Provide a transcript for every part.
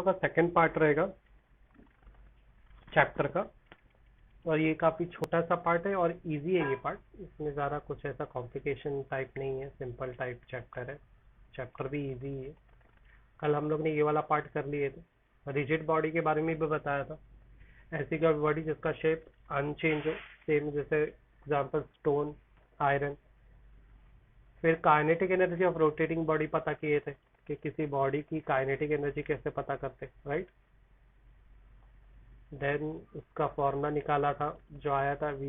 का second part रहेगा chapter का। और ये काफ़ी छोटा सा पार्ट है और इजी है ये पार्ट। इसमें ज़्यादा कुछ ऐसा कॉम्प्लिकेशन टाइप नहीं है, सिंपल टाइप चैप्टर है। चैप्टर भी इजी है। कल हम लोग ने ये वाला पार्ट कर लिए थे, रिजिड बॉडी के बारे में भी बताया था। ऐसी का बॉडी जिसका शेप अनचेंज हो, सेम जैसे एग्जाम्पल स्टोन, आयरन। फिर kinetic energy of rotating body पता किए थे कि किसी बॉडी की काइनेटिक एनर्जी कैसे पता करते, राइट। देन उसका फॉर्मूला निकाला था जो आया था वी,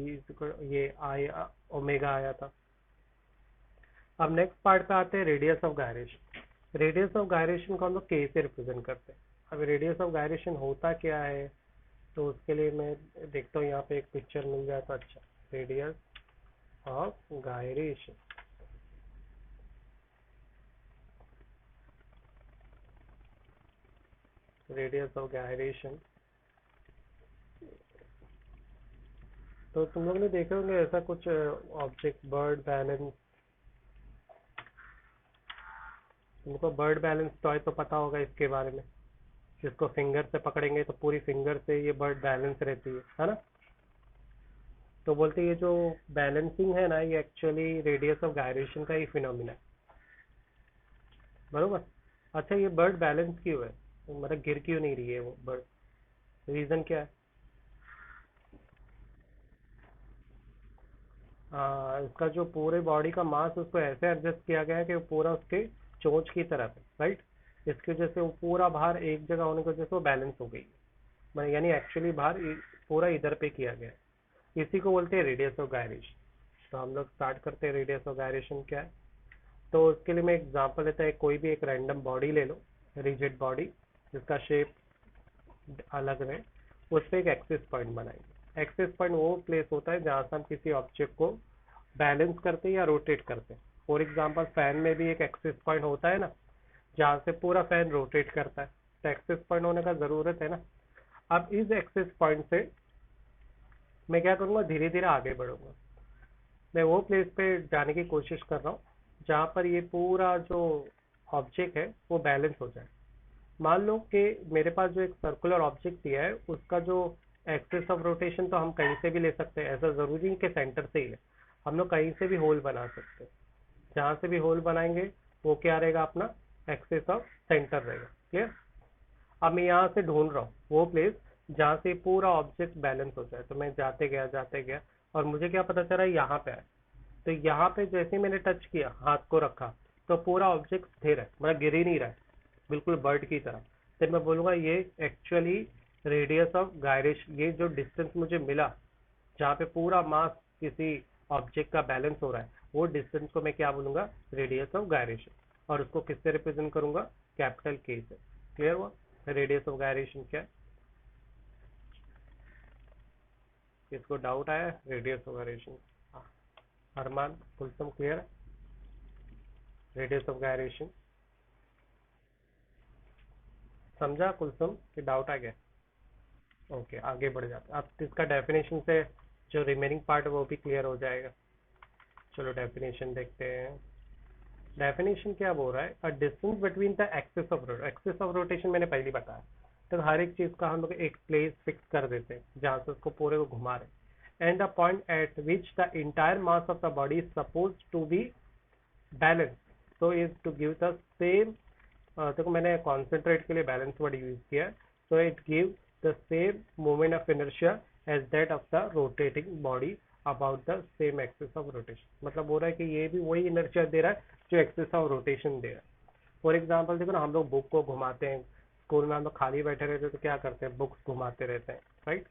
ये आई ओमेगा आया था। अब नेक्स्ट पार्ट पे आते हैं radius of gyration. Radius of gyration को हम लोग के से रिप्रेजेंट करते हैं। अब रेडियस ऑफ गायरेशन होता क्या है, तो उसके लिए मैं देखता हूँ यहाँ पे एक पिक्चर मिल जाए तो अच्छा। Radius of gyration, radius of gyration. तो तुम लोग ने देखे होंगे ऐसा कुछ ऑब्जेक्ट, बर्ड बैलेंस। तुमको बर्ड बैलेंस टॉय तो पता होगा इसके बारे में, जिसको फिंगर से पकड़ेंगे तो पूरी फिंगर से ये बर्ड बैलेंस रहती है ना। तो बोलते हैं ये जो बैलेंसिंग है ना, ये एक्चुअली रेडियस ऑफ गायरेशन का ही फिनोमिना है, बरोबर। अच्छा, ये बर्ड बैलेंस क्यों है, मतलब गिर क्यों नहीं रही है वो बर्ड, रीजन क्या है? इसका जो पूरे बॉडी का मास उसको ऐसे एडजस्ट किया गया है कि वो पूरा उसके चोंच की तरफ है, राइट। इसकी वजह से वो पूरा भार एक जगह होने की वजह से वो बैलेंस हो गई है, यानी एक्चुअली भार पूरा इधर पे किया गया है। इसी को बोलते हैं रेडियस ऑफ गायरेशन। तो हम लोग स्टार्ट करते हैं, रेडियस ऑफ गायरेशन क्या है। तो उसके लिए मैं एग्जांपल लेता है, कोई भी एक रैंडम बॉडी ले लो, रिजिड बॉडी जिसका शेप अलग रहे। उस पर एक एक्सिस पॉइंट बनाएंगे। एक्सिस पॉइंट वो प्लेस होता है जहाँ से हम किसी ऑब्जेक्ट को बैलेंस करते हैं या रोटेट करते हैं। फॉर एग्जांपल फैन में भी एक एक्सिस पॉइंट होता है ना, जहाँ से पूरा फैन रोटेट करता है। तो एक्सिस पॉइंट होने का ज़रूरत है ना। अब इस एक्सिस पॉइंट से मैं क्या करूँगा, धीरे धीरे आगे बढ़ूंगा। मैं वो प्लेस पे जाने की कोशिश कर रहा हूँ जहाँ पर ये पूरा जो ऑब्जेक्ट है वो बैलेंस हो जाए। मान लो कि मेरे पास जो एक सर्कुलर ऑब्जेक्ट दिया है, उसका जो एक्सिस ऑफ रोटेशन तो हम कहीं से भी ले सकते हैं, ऐसा ज़रूरी नहीं कि सेंटर से ही है। हम लोग कहीं से भी होल बना सकते हैं। जहाँ से भी होल बनाएंगे वो क्या रहेगा, अपना एक्सिस ऑफ सेंटर रहेगा। क्लियर। अब मैं यहाँ से ढूंढ रहा हूँ वो प्लेस जहाँ से पूरा ऑब्जेक्ट बैलेंस हो जाए। तो मैं जाते गया और मुझे क्या पता चला, यहाँ पे है। तो यहाँ पे जैसे ही मैंने टच किया, हाथ को रखा, तो पूरा ऑब्जेक्ट स्थिर है, मतलब गिर ही नहीं रहा है, बिल्कुल बर्ड की तरह। फिर मैं बोलूंगा ये एक्चुअली रेडियस ऑफ गायरेशन, ये जो डिस्टेंस मुझे मिला जहाँ पे पूरा मास किसी ऑब्जेक्ट का बैलेंस हो रहा है, वो डिस्टेंस को मैं क्या बोलूंगा, रेडियस ऑफ गायरेशन। और उसको किससे रिप्रेजेंट करूंगा, कैपिटल के से। क्लियर हुआ रेडियस ऑफ गायरेशन क्या है? किसको डाउट आया radius of gyration? Arman, Kulsum, clear है रेडियस ऑफ गायरेशन? समझा कुलसुम कि डाउट आ गया? ओके, आगे बढ़ जाते हैं। अब इसका डेफिनेशन से जो रिमेनिंग पार्ट है वो भी क्लियर हो जाएगा। चलो डेफिनेशन देखते हैं। डेफिनेशन क्या बोल रहा है, a distance between the axis of rotation. Axis of rotation मैंने पहले बताया। तो हर एक चीज का हम लोग एक प्लेस फिक्स कर देते हैं जहाँ से उसको पूरे को घुमा रहे। And the point at which the entire mass of the body is suppose to be balance, so is to give the same. देखो मैंने कॉन्सेंट्रेट के लिए बैलेंस वर्ड यूज किया है। So it give the same moment of inertia as that of the rotating body about the same axis of rotation. मतलब बोल रहा है कि ये भी वही इनर्शिया दे रहा है जो एक्सिस ऑफ रोटेशन दे रहा है। फॉर एग्जाम्पल देखो ना, हम लोग बुक को घुमाते हैं। स्कूल में हम लोग खाली बैठे रहते हैं तो क्या करते हैं, बुक्स घुमाते रहते हैं, राइट।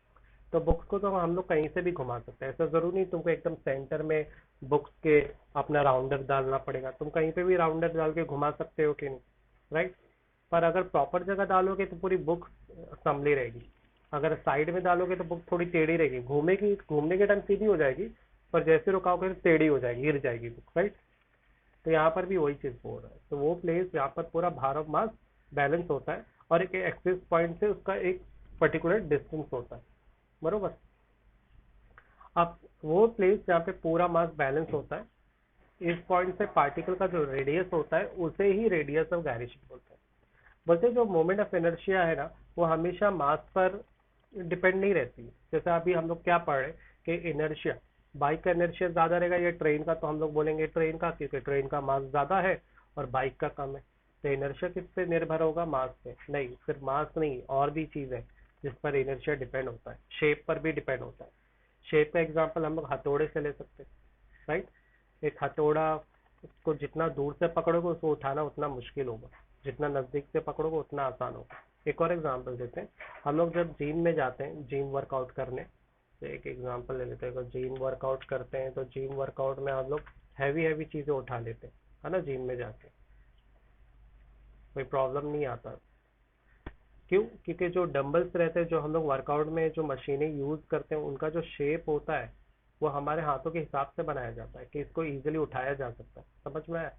तो बुक्स को तो हम लोग कहीं से भी घुमा सकते हैं, ऐसा जरूरी नहीं तुमको एकदम सेंटर में बुक्स के अपना राउंडर डालना पड़ेगा। तुम कहीं पे भी राउंडर डाल के घुमा सकते हो कि नहीं, राइट। पर अगर प्रॉपर जगह डालोगे तो पूरी बुक संभली रहेगी। अगर साइड में डालोगे तो बुक थोड़ी टेढ़ी रहेगी, घूमेगी, घूमने के टाइम सीधी हो जाएगी, पर जैसे रुकाओगे तो टेढ़ी हो जाएगी, गिर जाएगी बुक, राइट। तो यहाँ पर भी वही चीज बोल रहा है। तो वो प्लेस यहाँ पर पूरा भार ऑफ मास बैलेंस होता है और एक एक्सिस पॉइंट से उसका एक पर्टिकुलर डिस्टेंस होता है, बरोबर। अब वो प्लेस जहाँ पे पूरा मास बैलेंस होता है, इस पॉइंट से पार्टिकल का जो रेडियस होता है उसे ही रेडियस ऑफ गायरेशन बोलते हैं। बोलते हैं जो मोमेंट ऑफ इनर्शिया है ना, वो हमेशा मास पर डिपेंड नहीं रहती है। जैसे अभी हम लोग क्या पढ़ रहे कि इनर्शिया, बाइक का इनर्शिया ज्यादा रहेगा या ट्रेन का, तो हम लोग बोलेंगे ट्रेन का, क्योंकि ट्रेन का मास ज्यादा है और बाइक का कम है। तो इनर्शिया किस पे निर्भर होगा? मास पे। नहीं, सिर्फ मास नहीं, और भी चीज है जिस पर इनर्शिया डिपेंड होता है। शेप पर भी डिपेंड होता है। शेप का एग्जांपल हम लोग हथौड़े से ले सकते हैं, राइट। एक हथौड़ा को जितना दूर से पकड़ोगे उसको उठाना उतना मुश्किल होगा, जितना नजदीक से पकड़ोगे उतना आसान होगा। एक और एग्जांपल देते हैं। हम लोग जब जिम में जाते हैं जिम वर्कआउट करने, तो एक एग्जांपल ले लेते हैं। अगर जिम वर्कआउट करते हैं तो जिम वर्कआउट में हम लोग हैवी हैवी चीजें उठा लेते हैं, है ना। जिम में जाके कोई प्रॉब्लम नहीं आता। क्यों? क्योंकि जो डंबल्स रहते हैं, जो हम लोग वर्कआउट में जो मशीनें यूज करते हैं, उनका जो शेप होता है वो हमारे हाथों के हिसाब से बनाया जाता है कि इसको इजीली उठाया जा सकता है। समझ में आया?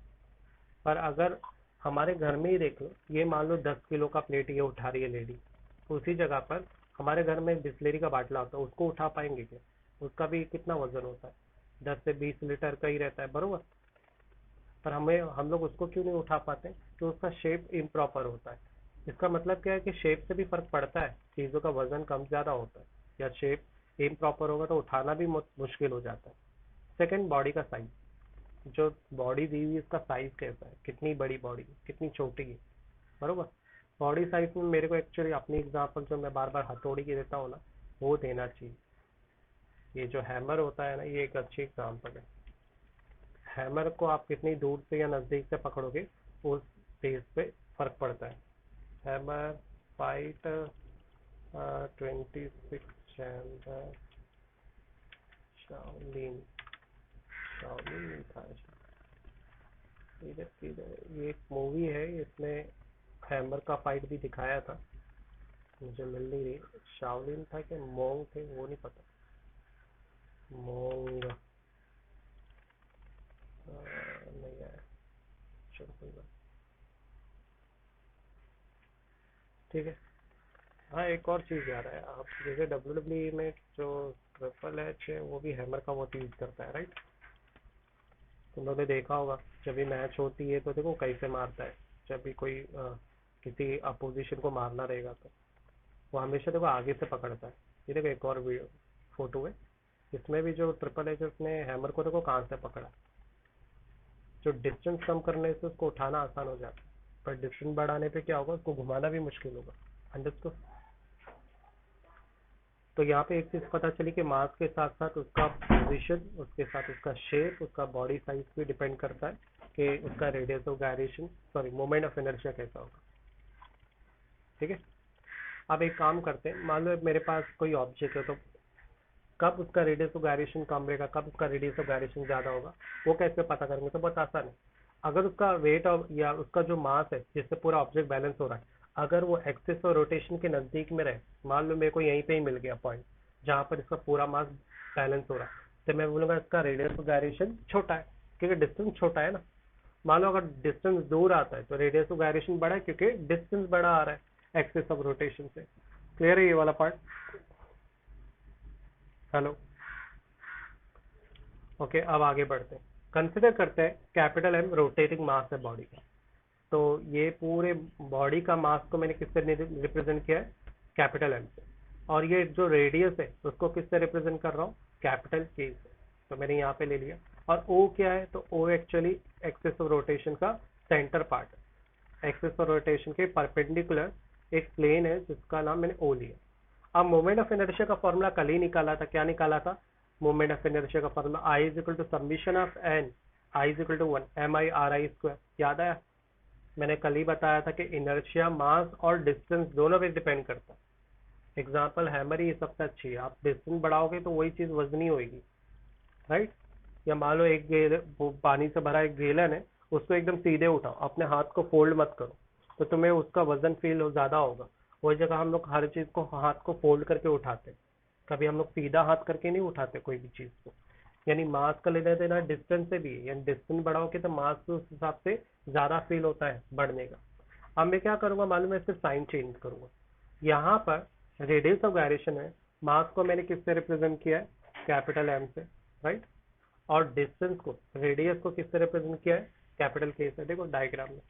पर अगर हमारे घर में ही देख लो, ये मान लो 10 किलो का प्लेट ये उठा रही है लेडी, उसी जगह पर हमारे घर में बिस्लेरी का बाटला होता है, उसको उठा पाएंगे क्या? उसका भी कितना वजन होता है? 10 से 20 लीटर का ही रहता है, बरोबर। पर हम लोग उसको क्यों नहीं उठा पाते? तो उसका शेप इम्प्रॉपर होता है। इसका मतलब क्या है कि शेप से भी फर्क पड़ता है, चीजों का वजन कम ज्यादा होता है, या शेप इम्प्रॉपर होगा तो उठाना भी मुश्किल हो जाता है। सेकंड, बॉडी का साइज। जो बॉडी दी हुई है उसका साइज कैसा है, कितनी बड़ी बॉडी है, कितनी छोटी है, बरोबर। बॉडी साइज में मेरे को एक्चुअली अपनी एग्जांपल जो मैं बार बार हथौड़ी की देता हूँ ना, वो देना चाहिए। ये जो हैमर होता है ना, ये एक अच्छी एग्जांपल है। हैमर को आप कितनी दूर से या नजदीक से पकड़ोगे उस बेस पे फर्क पड़ता है। Hammer fight 26 chamber Shaolin, Shaolin था इधर किधर, ये एक मूवी है, इसमें हैमर का फाइट भी दिखाया था। मुझे मिल नहीं रही, शाओलिन था कि मोंग थे वो नहीं पता। मोंग नहीं आया, चलो कोई बात। ठीक है। हाँ, एक और चीज़ याद है, आप जैसे WWE में जो ट्रिपल एच है वो भी हैमर का बहुत यूज करता है, राइट। तुम लोगों ने देखा होगा, जब भी मैच होती है तो देखो कैसे मारता है। जब भी कोई किसी अपोजिशन को मारना रहेगा तो वो हमेशा देखो आगे से पकड़ता है। ये देखो एक और वीडियो फोटो है, इसमें भी जो ट्रिपल एच उसने हैमर को देखो कहाँ से पकड़ा। जो डिस्टेंस कम करने से उसको उठाना आसान हो जाता है, पर डिस्टेंस बढ़ाने पे क्या होगा, उसको घुमाना भी मुश्किल होगा। अंडरस्टूड? तो यहाँ पे एक चीज पता चली कि मास के साथ साथ उसका पोजीशन, उसके साथ उसका शेप, उसका बॉडी साइज भी डिपेंड करता है कि उसका radius of gyration, sorry moment of inertia कैसा होगा। ठीक है। अब एक काम करते हैं, मान लो मेरे पास कोई ऑब्जेक्ट है, तो कब उसका रेडियस ऑफ गायरेशन कम रहेगा, कब उसका रेडियस ऑफ गायरेशन ज्यादा होगा, वो कैसे पता करेंगे? तो बहुत आसान है। अगर उसका वेट या उसका जो मास है जिससे पूरा ऑब्जेक्ट बैलेंस हो रहा है, अगर वो एक्सिस और रोटेशन के नजदीक में रहे, मान लो मेरे को यहीं पे ही मिल गया पॉइंट जहां पर इसका पूरा मास बैलेंस हो रहा है, तो मैं बोलूंगा इसका रेडियस ऑफ गायरेशन छोटा है, क्योंकि डिस्टेंस छोटा है ना। मान लो अगर डिस्टेंस दूर आता है तो रेडियस ऑफ गायरेशन बड़ा है, क्योंकि डिस्टेंस बड़ा आ रहा है एक्सिस ऑफ रोटेशन से। क्लियर है ये वाला पार्ट? हेलो। ओके, अब आगे बढ़ते हैं। कंसिडर करते हैं कैपिटल एम रोटेटिंग मास है बॉडी का। तो ये पूरे बॉडी का मास को मैंने किससे रिप्रेजेंट किया है? कैपिटल एम से। और ये जो रेडियस है उसको किससे रिप्रेजेंट कर रहा हूँ? कैपिटल के से। तो मैंने यहाँ पे ले लिया। और ओ क्या है? तो O actually axis of rotation का सेंटर पार्ट है। एक्सिस ऑफ रोटेशन के परपेंडिकुलर एक प्लेन है जिसका नाम मैंने ओ लिया। अब मोमेंट ऑफ इनर्शिया का फॉर्मूला कल ही निकाला था। क्या निकाला था? मोमेंट ऑफ इनर्शिया का formula I is equal to summation of N, I is equal to 1 MI/RI²। याद आया? मैंने कल ही बताया था कि इनर्शिया मास और डिस्टेंस दोनों पे डिपेंड करता है। एग्जाम्पल हैमर ही सबसे अच्छी है। आप डिस्टेंस बढ़ाओगे तो वही चीज वजनी होगी, राइट। या मान लो एक पानी से भरा एक गैलन है, उसको एकदम सीधे उठाओ, अपने हाथ को फोल्ड मत करो, तो तुम्हें उसका वजन फील ज्यादा होगा। वही जगह हम लोग हर चीज को हाथ को फोल्ड करके उठाते, कभी हम लोग सीधा हाथ करके नहीं उठाते कोई भी चीज को। यानी मास का लेना देना डिस्टेंस से भी है, यानी डिस्टेंस बढ़ाओगे तो मास उस हिसाब से ज्यादा फील होता है बढ़ने का। अब मैं क्या करूंगा मालूम है? सिर्फ साइन चेंज करूंगा। यहाँ पर रेडियस ऑफ गायरेशन है, मास को मैंने किससे रिप्रेजेंट किया है? कैपिटल एम से, राइट। और डिस्टेंस को, रेडियस को किससे रिप्रेजेंट किया है? कैपिटल के से। देखो डायग्राम में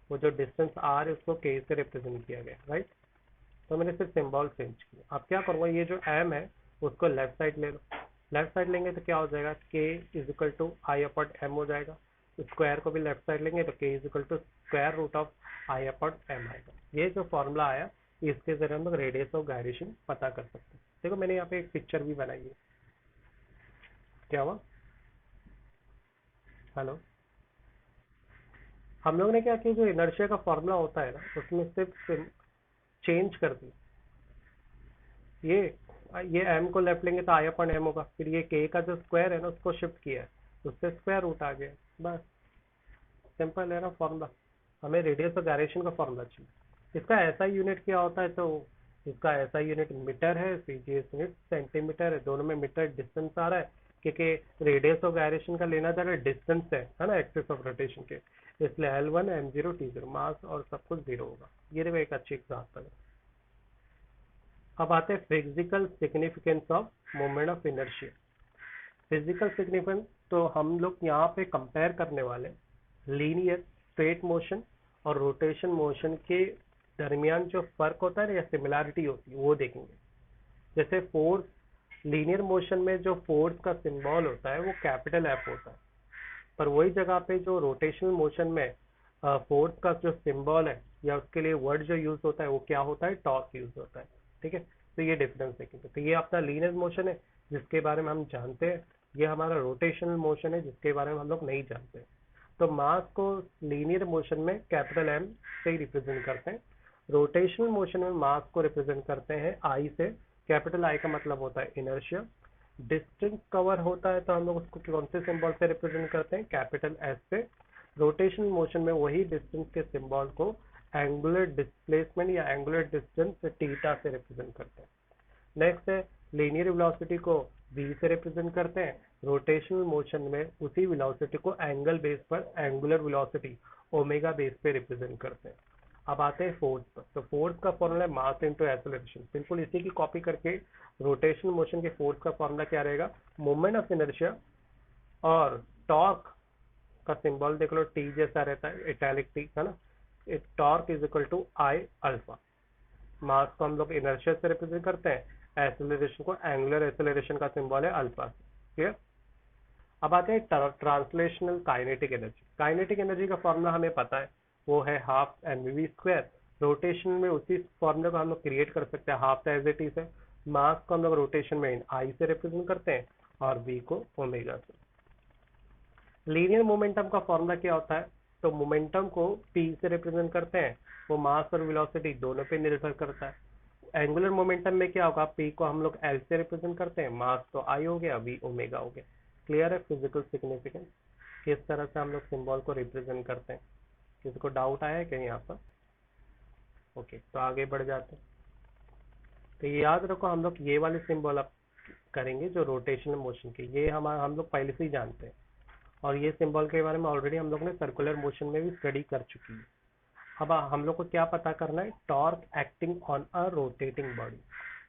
वो जो डिस्टेंस आर है उसको के से रिप्रेजेंट किया गया, राइट। तो मैंने सिर्फ सिंबल चेंज किया। अब क्या करूँगा, ये जो एम है उसको लेफ्ट साइड ले लो। लेफ्ट साइड लेंगे तो क्या हो जाएगा, K is equal to I upon M हो जाएगा। स्क्वायर को भी लेफ्ट साइड लेंगे तो K is equal to square root of I upon M आएगा। ये जो फॉर्मूला आया इसके जरिए हम लोग रेडियस ऑफ गायरेशन पता कर सकते हैं। देखो मैंने यहाँ पे एक पिक्चर भी बनाई है। क्या हुआ, हेलो। हम लोग ने क्या किया, जो इनर्शिया का फॉर्मूला होता है ना उसमें सिर्फ चेंज कर दी। ये एम को लेफ्ट लेंगे तो आई अपॉन एम होगा, फिर ये के का जो स्क्वायर है ना उसको शिफ्ट किया है, उससे स्क्वायर रूट आ गया। बस सिंपल है ना फॉर्मूला। हमें रेडियस ऑफ गायरेशन का फॉर्मूला चाहिए। इसका ऐसा यूनिट क्या होता है, तो इसका ऐसा यूनिट मीटर है, सीजीएस यूनिट सेंटीमीटर है। दोनों में मीटर डिस्टेंस आ रहा है क्योंकि रेडियस ऑफ गायरेशन का लेना जा रहा है डिस्टेंस है ना, एक्सिस ऑफ रोटेशन के। इसलिए L1 M0 T0 मास और सब कुछ जीरो होगा। ये देखो एक अच्छी एग्जाम्पल है। अब आते हैं physical significance of moment of inertia. Physical significance तो हम लोग यहाँ पे कंपेयर करने वाले लीनियर स्ट्रेट मोशन और रोटेशन मोशन के दरमियान जो फर्क होता है ना या सिमिलैरिटी होती है वो देखेंगे। जैसे फोर्स, लीनियर मोशन में जो फोर्स का सिंबल होता है वो कैपिटल एफ होता है, पर वही जगह पे जो रोटेशनल मोशन में फोर्स का जो सिंबल है या उसके लिए वर्ड जो यूज होता है वो क्या होता है, टॉर्क यूज होता है। ठीक है, तो ये डिफरेंस देखेंगे। तो ये अपना लीनियर मोशन है जिसके बारे में हम जानते हैं, ये हमारा रोटेशनल मोशन है जिसके बारे में हम लोग नहीं जानते। तो मास को लीनियर मोशन में कैपिटल एम से ही रिप्रेजेंट करते हैं, रोटेशनल मोशन में मास को रिप्रेजेंट करते हैं आई से। कैपिटल आई का मतलब होता है इनर्शिया। डिस्टेंस कवर होता है तो हम लोग उसको कौन से सिंबल से रिप्रेजेंट करते हैं, कैपिटल एस से। रोटेशनल मोशन में वही डिस्टेंस के सिंबल को एंगुलर डिस्प्लेसमेंट या एंगुलर डिस्टेंस थीटा से रिप्रेजेंट करते हैं। नेक्स्ट है लीनियर वेलोसिटी को v से रिप्रेजेंट करते हैं। रोटेशनल मोशन में उसी वेलोसिटी को एंगल बेस पर एंगुलर वेलोसिटी ओमेगा बेस पे रिप्रेजेंट करते हैं। अब आते हैं फोर्स पर। तो फोर्स का फॉर्मूला है मास इनटू एक्सेलरेशन। बिल्कुल इसी की कॉपी करके रोटेशनल मोशन के फोर्स का फॉर्मूला क्या रहेगा, मोमेंट ऑफ इनर्शिया और टॉर्क का सिंबल देख लो टी जैसा रहता है, इटैलिक टी है ना। Torque is equal to I alpha. Mass को हम लोग इनर्शिया से रिप्रेजेंट करते हैं, एक्सेलरेशन को एंगुलर एक्सेलरेशन का सिंबल है अल्फा। क्लियर। अब आते हैं translational kinetic energy. Kinetic energy का फॉर्मूला हमें पता है, वो है हाफ mv स्क्वायर। रोटेशन में उसी फॉर्मूले को हम लोग क्रिएट कर सकते हैं, हाफ एज इट इज है। मास को हम लोग रोटेशन में आई से रिप्रेजेंट करते हैं और v को ओमेगा से। लीनियर मोमेंटम का फॉर्मूला क्या होता है, तो मोमेंटम को p से रिप्रेजेंट करते हैं, वो मास और वेलोसिटी दोनों पे निर्भर करता है। एंगुलर मोमेंटम में क्या होगा, p को हम लोग l से रिप्रेजेंट करते हैं, मास तो i हो गया, v ओमेगा हो गया। क्लियर है फिजिकल सिग्निफिकेंस, किस तरह से हम लोग सिंबल को रिप्रेजेंट करते हैं। किसी को डाउट आया है कहीं यहाँ पर? ओके, तो आगे बढ़ जाते हैं। तो ये याद रखो, हम लोग ये वाले सिंबल अब करेंगे जो रोटेशनल मोशन के, ये हम लोग पहले से ही जानते हैं, और ये सिंबल के बारे में ऑलरेडी हम लोग ने सर्कुलर मोशन में भी स्टडी कर चुकी है। अब हम लोग को क्या पता करना है, torque acting on a rotating body.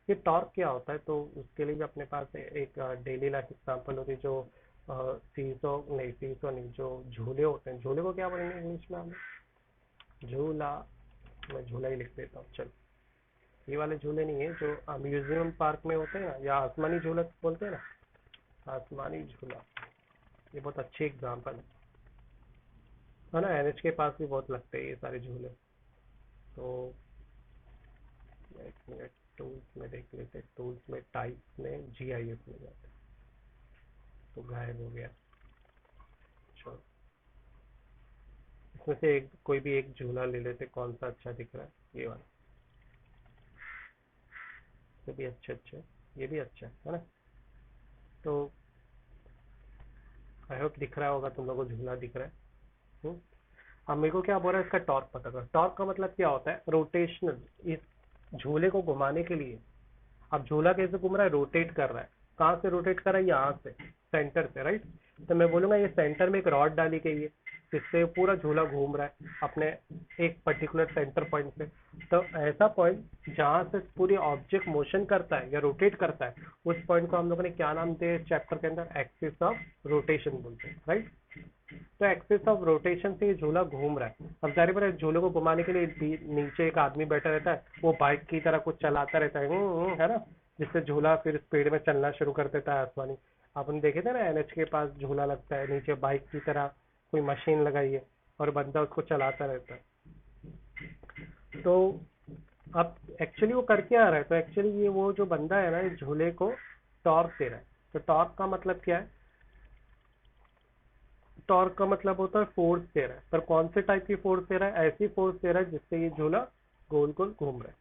ये टॉर्क क्या होता है, तो उसके लिए भी अपने पास एक डेली लाइफ एग्जाम्पल होती है, जो सीसो नहीं, जो झूले होते हैं। झूले को क्या बोलेंगे इंग्लिश में हम? झूला। मैं झूला ही लिख देता हूँ, चलो। ये वाले झूले नहीं है जो म्यूजियम पार्क में होते हैं ना, या आसमानी झूला बोलते हैं ना, आसमानी झूला। ये बहुत अच्छी एग्जाम्पल है ना, एनएच के पास भी बहुत लगते हैं ये सारे झूले। तो एक मिनट, टूल्स में देख लेते, टूल्स में टाइप में GIF में जाते, तो गायब हो गया। चलो इसमें से कोई भी एक झूला ले लेते, कौन सा अच्छा दिख रहा है, ये वाला। ये भी अच्छा, ये भी अच्छा है ना। तो आई होप दिख रहा होगा तुम लोगों को, झूला दिख रहा है। अब मेरे को क्या बोल रहा है, इसका टॉर्क पता कर। टॉर्क का मतलब क्या होता है, रोटेशनल। इस झूले को घुमाने के लिए, अब झूला कैसे घूम रहा है, रोटेट कर रहा है। कहाँ से रोटेट कर रहा है, यहाँ से, सेंटर से, राइट। तो मैं बोलूंगा ये सेंटर में एक रॉड डाली गई है, जिससे पूरा झूला घूम रहा है अपने एक पर्टिकुलर सेंटर पॉइंट से। तो ऐसा पॉइंट जहाँ से पूरी ऑब्जेक्ट मोशन करता है या रोटेट करता है, उस पॉइंट को हम लोगों ने क्या नाम दिया चैप्टर के अंदर, एक्सिस ऑफ रोटेशन बोलते हैं, राइट। तो एक्सिस ऑफ रोटेशन से ये झूला घूम रहा है। अब जाहिर है झूले को घुमाने के लिए नीचे एक आदमी बैठा रहता है, वो बाइक की तरह कुछ चलाता रहता है ना, जिससे झूला फिर स्पीड में चलना शुरू कर देता है आसमानी। आपने देखे थे ना एनएच के पास झूला लगता है, नीचे बाइक की तरह कोई मशीन लगाई है और बंदा उसको चलाता रहता है। तो अब एक्चुअली वो कर क्या रहा है, तो एक्चुअली ये वो जो बंदा है ना, इस झूले को टॉर्क दे रहा है। तो टॉर्क का मतलब क्या है, टॉर्क का मतलब होता है फोर्स दे रहा है, पर कौन से टाइप की फोर्स दे रहा है, ऐसी फोर्स दे रहा है जिससे ये झूला गोल गोल घूम रहा है।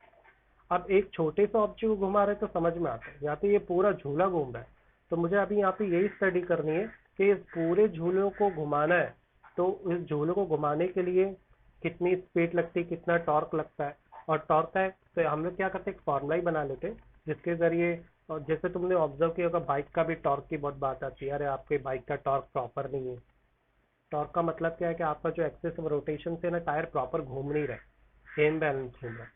अब एक छोटे से ऑब्जेक्ट को घुमा रहे तो समझ में आता है, यहाँ पे ये पूरा झूला घूम रहा है। तो मुझे अभी यहाँ पे यही स्टडी करनी है कि इस पूरे झूले को घुमाना है, तो इस झूले को घुमाने के लिए कितनी स्पीड लगती है, कितना टॉर्क लगता है। और टॉर्क है तो हम लोग क्या करते हैं, एक फॉर्मूला ही बना लेते हैं जिसके जरिए, और जैसे तुमने ऑब्जर्व किया होगा बाइक का भी टॉर्क की बहुत बात आती है, अरे आपके बाइक का टॉर्क प्रॉपर नहीं है। टॉर्क का मतलब क्या है कि आपका जो एक्सिस ऑफ रोटेशन से ना टायर प्रॉपर घूम नहीं रहा है, इनबैलेंस घूम रहा है।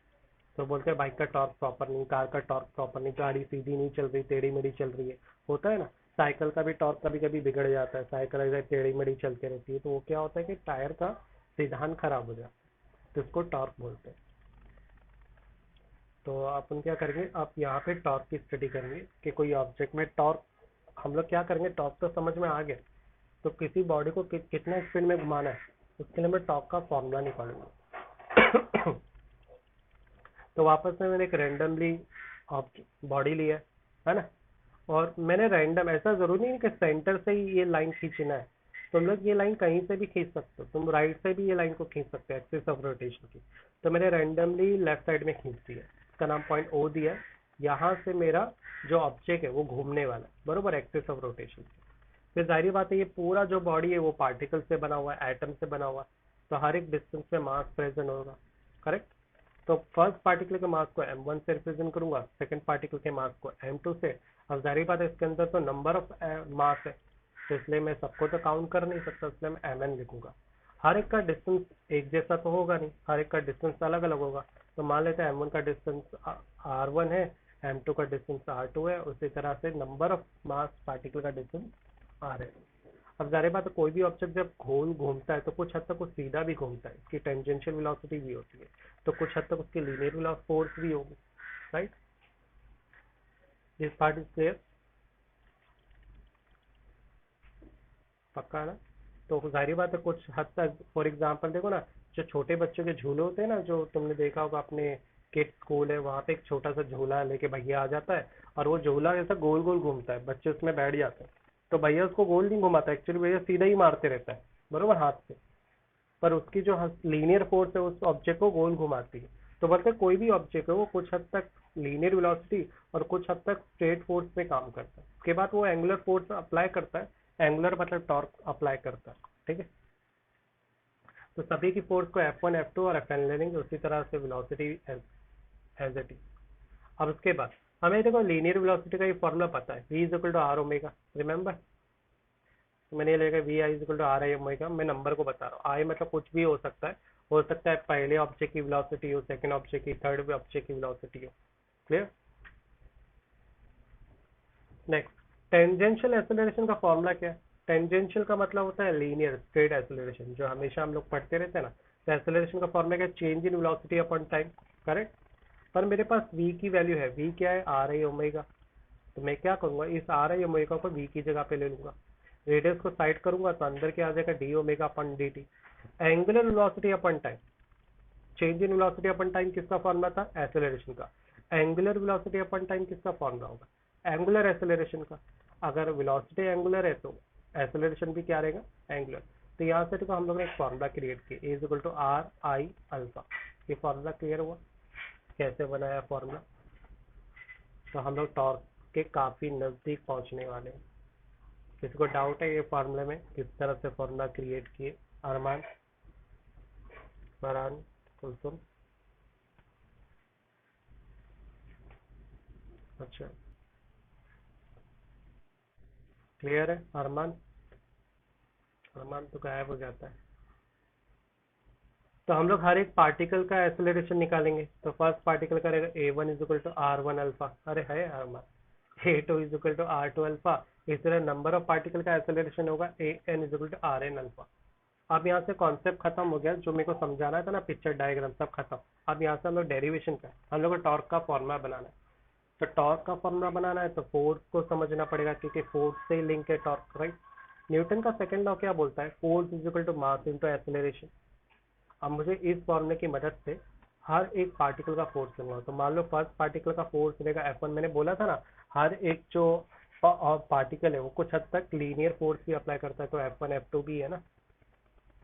तो बोलते हैं बाइक का टॉर्क प्रॉपर नहीं, कार का टॉर्क प्रॉपर नहीं, गाड़ी सीधी नहीं चल रही, टेढ़ी मेढ़ी चल रही है, होता है ना। साइकिल का भी टॉर्क कभी कभी बिगड़ जाता है, साइकिल ऐसे टेढ़ी मेढ़ी चलती रहती है, तो वो क्या होता है कि टायर का सिद्धांत खराब हो जाता है, तो इसको टॉर्क बोलते हैं। तो अपन क्या करेंगे, आप यहाँ पे टॉर्क की स्टडी करेंगे कि कोई ऑब्जेक्ट में टॉर्क, हम लोग क्या करेंगे, टॉर्क तो समझ में आ गया। तो किसी बॉडी को कितना स्पीड में घुमाना है, उसके लिए मैं टॉर्क का फॉर्मूला निकालूंगा। तो वापस से मैंने एक रैंडमली बॉडी लिया है ना, और मैंने रैंडम, ऐसा जरूरी नहीं कि सेंटर से ही ये लाइन खींचना है, तुम लोग ये लाइन कहीं से भी खींच सकते हो, तुम राइट से भी ये लाइन को खींच सकते हो एक्सिस ऑफ रोटेशन की। तो मैंने रैंडमली लेफ्ट साइड में खींच दिया, इसका नाम पॉइंट ओ दिया। यहाँ से मेरा जो ऑब्जेक्ट है वो घूमने वाला है, बरोबर, एक्सिस ऑफ रोटेशन। फिर जाहिर बात है ये पूरा जो बॉडी है वो पार्टिकल से बना हुआ है, एटम से बना हुआ है, तो हर एक डिस्टेंस में मास प्रेजेंट होगा, करेक्ट। तो फर्स्ट पार्टिकल के मास को m1 से रिप्रेजेंट करूंगा, सेकंड पार्टिकल के मास को m2 से। अब जाहिर बात है इसके अंदर तो नंबर ऑफ मास है, तो इसलिए मैं सबको तो काउंट कर नहीं सकता, इसलिए मैं mn लिखूंगा। हर एक का डिस्टेंस एक जैसा तो होगा नहीं, हर एक का डिस्टेंस अलग अलग होगा। तो मान लेते हैं m1 का डिस्टेंस r1 है, m2 का डिस्टेंस r2 है, उसी तरह से नंबर ऑफ मास पार्टिकल का डिस्टेंस r है। अब जाहिर बात है कोई भी ऑब्जेक्ट जब गोल घूमता है तो कुछ हद तक वो सीधा भी घूमता है, इसकी टेंजेंशियल वेलोसिटी भी होती है, तो कुछ हद तक उसकी लीनियर फोर्स भी होगी, right. This part is clear, पक्का है ना। तो जाहिर बात है कुछ हद तक, फॉर एग्जांपल देखो ना, जो छोटे बच्चों के झूले होते हैं ना, जो तुमने देखा होगा अपने किड स्कूल है, वहाँ पे एक छोटा सा झूला लेके भैया आ जाता है, और वो झूला ऐसा गोल गोल घूमता है, बच्चे उसमें बैठ जाते हैं। तो भैया उसको गोल नहीं घुमाता, एक्चुअली भैया सीधा ही मारते रहता है, बरोबर, हाथ से। पर उसकी जो लीनियर फोर्स है उस ऑब्जेक्ट को गोल घुमाती है। तो बोलते हैं कोई भी ऑब्जेक्ट है वो कुछ हद तक लीनियर वेलोसिटी और कुछ हद तक स्ट्रेट फोर्स में काम करता है, उसके बाद वो एंगुलर फोर्स अप्लाई करता है, एंगुलर मतलब टॉर्क अप्लाई करता है, ठीक है। तो सभी की फोर्स को F1 F2 और Fn ले लेंगे, उसी तरह से वेलोसिटी एज इट इज। अब उसके बाद हमें देखो लीनियर वेलोसिटी का ये फॉर्मूला पता है, v is equal to R omega, remember. मैंने ये लेगा v I is equal to R I omega, मैं नंबर को बता रहा हूँ, आई मतलब कुछ भी हो सकता है, हो सकता है पहले ऑब्जेक्ट की वेलोसिटी हो, सेकंड ऑब्जेक्ट की, थर्ड ऑब्जेक्ट की वेलोसिटी हो, क्लियर। नेक्स्ट, टेंजेंशियल एक्सेलरेशन का फॉर्मूला क्या है। टेंजेंशियल का मतलब होता है लीनियर स्ट्रेट एक्सेलरेशन, जो हमेशा हम लोग पढ़ते रहते हैं ना। तो एक्सेलरेशन का फॉर्मूला क्या है, change in velocity upon time, correct. पर मेरे पास v की वैल्यू है, v क्या है, आर आई ओमेगा। तो मैं क्या करूंगा, इस आर आई ओमेगा को v की जगह पे ले लूंगा, रेडियस को साइड करूंगा तो अंदर क्या आ जाएगा, D omega upon D T. Angular velocity upon time, change in velocity upon time किसका फॉर्मूला था, एक्सेलरेशन का। एंगुलर वेलोसिटी अपन टाइम किसका फॉर्मूला होगा, एंगुलर एक्सेलरेशन का। अगर वेलोसिटी एंगुलर है तो एक्सेलरेशन भी क्या रहेगा, एंगुलर। तो यहाँ से तो हम लोग ने एक फॉर्मूला क्रिएट किया, is equal to R I alpha. ये फॉर्मूला क्लियर हुआ, कैसे बनाया फॉर्मूला। तो हम लोग टॉर्क के काफी नजदीक पहुंचने वाले हैं। किसी को डाउट है ये फार्मूले में किस तरह से फार्मूला क्रिएट किए, अरमान, फरहान, कुलसुम। अच्छा, क्लियर है अरमान। अरमान तो गायब हो जाता है। तो हम लोग हर एक पार्टिकल का एक्सेलरेशन निकालेंगे। तो फर्स्ट पार्टिकल करेगा a1 is equal to r1 alpha, अरे है यार हमारा a2 is equal to r2 alpha. इस तरह नंबर ऑफ पार्टिकल का एक्सेलरेशन होगा an is equal to rn alpha. अब यहाँ से कॉन्सेप्ट खत्म हो गया, जो मेरे को समझाना था ना पिक्चर डायग्राम सब खत्म। अब यहाँ से हम लोग डेरिवेशन का, हम लोग को टॉर्क का फॉर्मूला बनाना है। तो टॉर्क का फॉर्मूला बनाना है तो फोर्स को समझना पड़ेगा, क्योंकि फोर्स से लिंक है टॉर्क, राइट। न्यूटन का सेकंड लॉ क्या बोलता है, force is equal to mass into acceleration. अब मुझे इस फॉर्मूले की मदद से हर एक पार्टिकल का फोर्स लेना है। तो मान लो फर्स्ट पार्टिकल का फोर्स लेगा F1, मैंने बोला था ना हर एक जो पार्टिकल है वो कुछ हद तक लीनियर फोर्स भी अप्लाई करता है, तो F1 F2 भी है ना।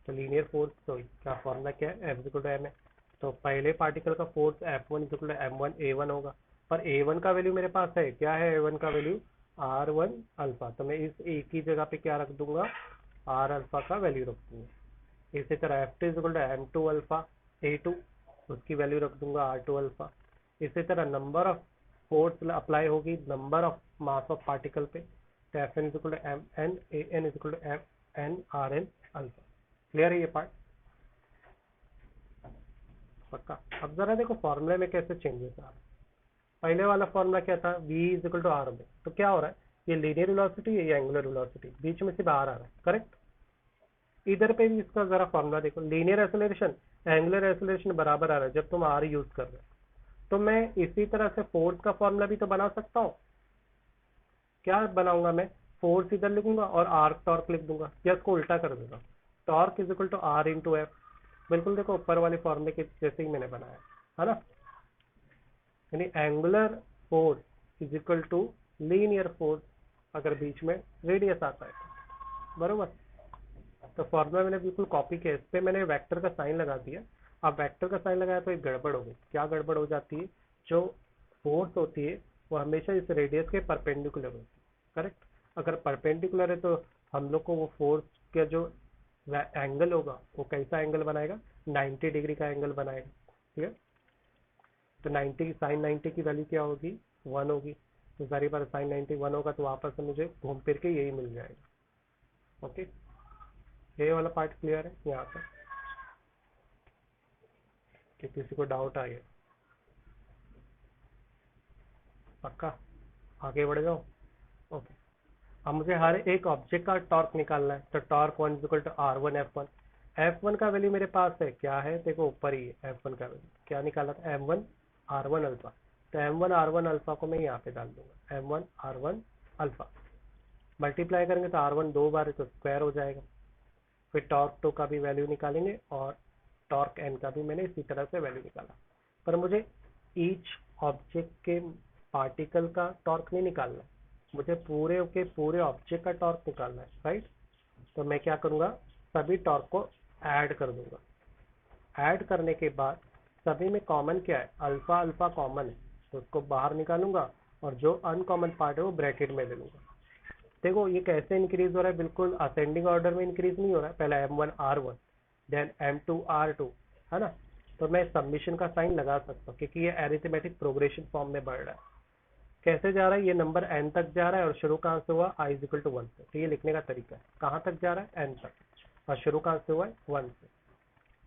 तो लीनियर फोर्स, तो क्या फॉर्मूला क्या है, F इक्वल टू एम है। तो पहले पार्टिकल का force F1 equal to M1 A1 होगा। पर A1 का वैल्यू मेरे पास है, क्या है A1 का वैल्यू, R1 अल्फा। तो मैं इस एक ही जगह पे क्या रख दूंगा, R अल्फा का वैल्यू रख दूंगा। इसी तरह F2 equal to M2 alpha A2, उसकी वैल्यू रख दूंगा R2 अल्फा। इसी तरह नंबर ऑफ फोर्स अप्लाई होगी number of mass of particle पे, तो Fn equal to Mn An equal to Mn Rn alpha. Clear है ये पार्ट, पक्का। अब जरा देखो फॉर्मूले में कैसे चेंजेस आ रहा है। पहले वाला फॉर्मूला क्या था, v is equal to R में। तो क्या हो रहा है, ये लीनियर वेलोसिटी है, ये एंगुलर वेलोसिटी, बीच में सिर्फ आर आ रहा है, करेक्ट। इधर पे भी इसका जरा फॉर्मूला देखो, लीनियर एक्सेलरेशन एंगुलर एक्सेलरेशन बराबर आ रहा है जब तुम आर यूज कर रहे हो। तो मैं इसी तरह से फोर्स का फॉर्मूला भी तो बना सकता हूँ। क्या बनाऊंगा मैं, फोर्स इधर लिखूंगा और आर टॉर्क लिख दूंगा, या इसको उल्टा कर दूंगा, torque is equal to R into F. बिल्कुल देखो ऊपर वाले फॉर्मूले के जैसे ही मैंने बनाया है ना। यानी angular force is equal to linear force अगर बीच में रेडियस आता है तो, बरोबर। तो फॉर्मूला मैंने बिल्कुल कॉपी किया, इस पे मैंने वेक्टर का साइन लगा दिया। अब वेक्टर का साइन लगाया तो एक गड़बड़ हो गई। क्या गड़बड़ हो जाती है, जो फोर्स होती है वो हमेशा इस रेडियस के परपेंडिकुलर होती है, करेक्ट। अगर परपेंडिकुलर है तो हम लोग को वो फोर्स का जो एंगल होगा वो कैसा एंगल बनाएगा, 90 डिग्री का एंगल बनाएगा, ठीक है। तो 90 साइन 90 की वैल्यू क्या होगी, 1 होगी। तो सारी बार साइन 90 1 होगा, तो वापस से मुझे घूम फिर के यही मिल जाएगा। ओके, ये वाला पार्ट क्लियर है यहाँ पर, कि किसी को डाउट आ गया, पक्का। आगे बढ़ जाओ। ओके, अब मुझे हर एक ऑब्जेक्ट का टॉर्क निकालना है। तो torque 1 equal to R1 F1। F1 का वैल्यू मेरे पास है, क्या है देखो ऊपर ही है। F1 का वैल्यू क्या निकाला था, M1 R1 अल्फा। तो M1 R1 अल्फा को मैं यहाँ पे डाल दूंगा, M1 R1 अल्फा। मल्टीप्लाई करेंगे तो R1 दो बार है तो स्क्वायर हो जाएगा। फिर टॉर्क 2 का भी वैल्यू निकालेंगे और टॉर्क n का भी मैंने इसी तरह से वैल्यू निकाला। पर मुझे ईच ऑब्जेक्ट के पार्टिकल का टॉर्क नहीं निकालना, मुझे पूरे के पूरे ऑब्जेक्ट का टॉर्क निकालना है, राइट। तो मैं क्या करूंगा, सभी टॉर्क को ऐड कर दूंगा। ऐड करने के बाद सभी में कॉमन क्या है, अल्फा अल्फा कॉमन है, तो उसको बाहर निकालूंगा और जो अनकॉमन पार्ट है वो ब्रैकेट में ले लूंगा। देखो ये कैसे इंक्रीज हो रहा है, बिल्कुल असेंडिंग ऑर्डर में इंक्रीज नहीं हो रहा है। पहले M1 R1 then M2 R2, है ना। तो मैं सबमिशन का साइन लगा सकता हूँ, क्योंकि ये एरिथमेटिक प्रोग्रेशन फॉर्म में बढ़ रहा है। कैसे जा रहा है, ये नंबर n तक जा रहा है और शुरू कहाँ से हुआ, i इक्वल टू 1 से। तो ये लिखने का तरीका है, कहाँ तक जा रहा है, n तक, और शुरू कहाँ से हुआ है, 1 से।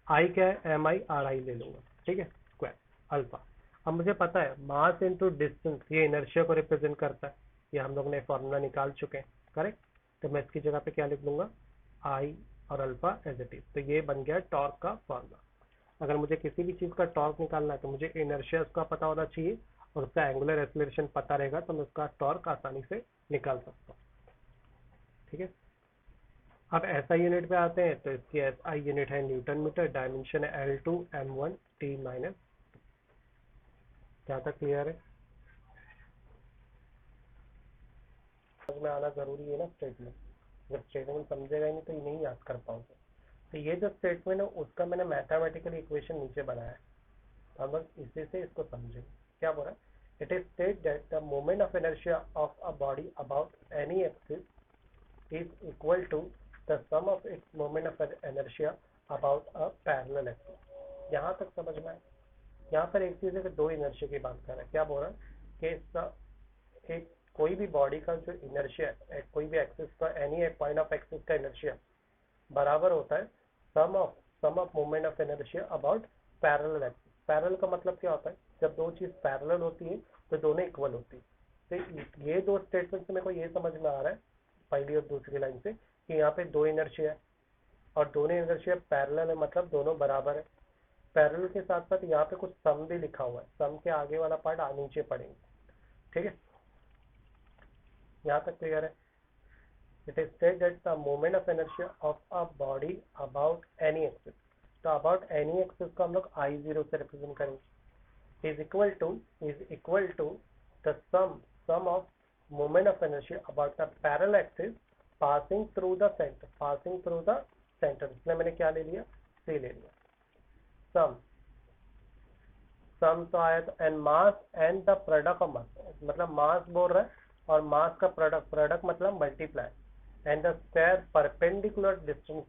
i क्या है, mi ri ले लूंगा, ठीक है, स्क्वायर अल्फा। अब मुझे पता है मास इनटू डिस्टेंस ये इनर्शिया को रिप्रेजेंट करता है, ये हम लोग ने फॉर्मूला निकाल चुके हैं, करेक्ट। तो मैं इसकी जगह पे क्या लिख दूंगा, i और अल्फा एज इट इज। तो ये बन गया टॉर्क का फॉर्मूला। अगर मुझे किसी भी चीज का टॉर्क निकालना है तो मुझे इनर्शिया उसका पता होना चाहिए और उसका एंगुलर एक्सेलरेशन पता रहेगा, तो मैं उसका टॉर्क आसानी से निकाल सकता हूँ, ठीक है। अब SI यूनिट पे आते हैं, तो इसकी SI यूनिट है न्यूटन मीटर, डायमेंशन है L2 M1 T माइनस। क्या तक क्लियर है, समझ में आना जरूरी है ना स्टेटमेंट। जब स्टेटमेंट समझेगा ही नहीं तो ये नहीं याद कर पाओगे। तो ये जो स्टेटमेंट है उसका मैंने मैथमेटिकल इक्वेशन नीचे बनाया है, तो हम लोग इसी से इसको समझेंगे। क्या बोल रहा है, it is stated that the moment of inertia of a body about any axis is equal to the sum of its moment of inertia about a parallel axis। यहाँ तक समझ में आए। यहाँ पर एक चीज है कि दो इनर्शिया की बात कर रहा है। क्या बोल रहा है कि एक कोई भी बॉडी का जो इनर्शिया है, कोई भी एक्सिस का, एनी पॉइंट ऑफ एक्सिस का इनर्शिया बराबर होता है sum of sum of moment of inertia about parallel axis. Parallel का मतलब क्या होता है, जब दो चीज पैरेलल होती है तो दोनों इक्वल होती है। तो ये दो स्टेटमेंट से मेरे को ये समझ में आ रहा है पहली और दूसरी लाइन से कि यहाँ पे दो इनर्शिया है और दोनों इनर्शिया पैरेलल है, मतलब दोनों बराबर है। पैरेलल के साथ साथ यहाँ पे कुछ सम भी लिखा हुआ है, सम के आगे वाला पार्ट नीचे पढ़ेंगे, ठीक है। यहाँ तक क्लियर है। It is said that the moment of inertia of a body about any axis, तो about any axis को हम लोग I0 से रिप्रेजेंट करेंगे, is equal to the sum of moment of inertia about the parallel axis passing through the center। इसलिए मैंने क्या ले लिया, C ले लिया। सम तो आया था, and mass and the product of mass, मतलब मास बोल रहा है और मास का प्रोडक्ट मतलब multiply, and the square perpendicular distance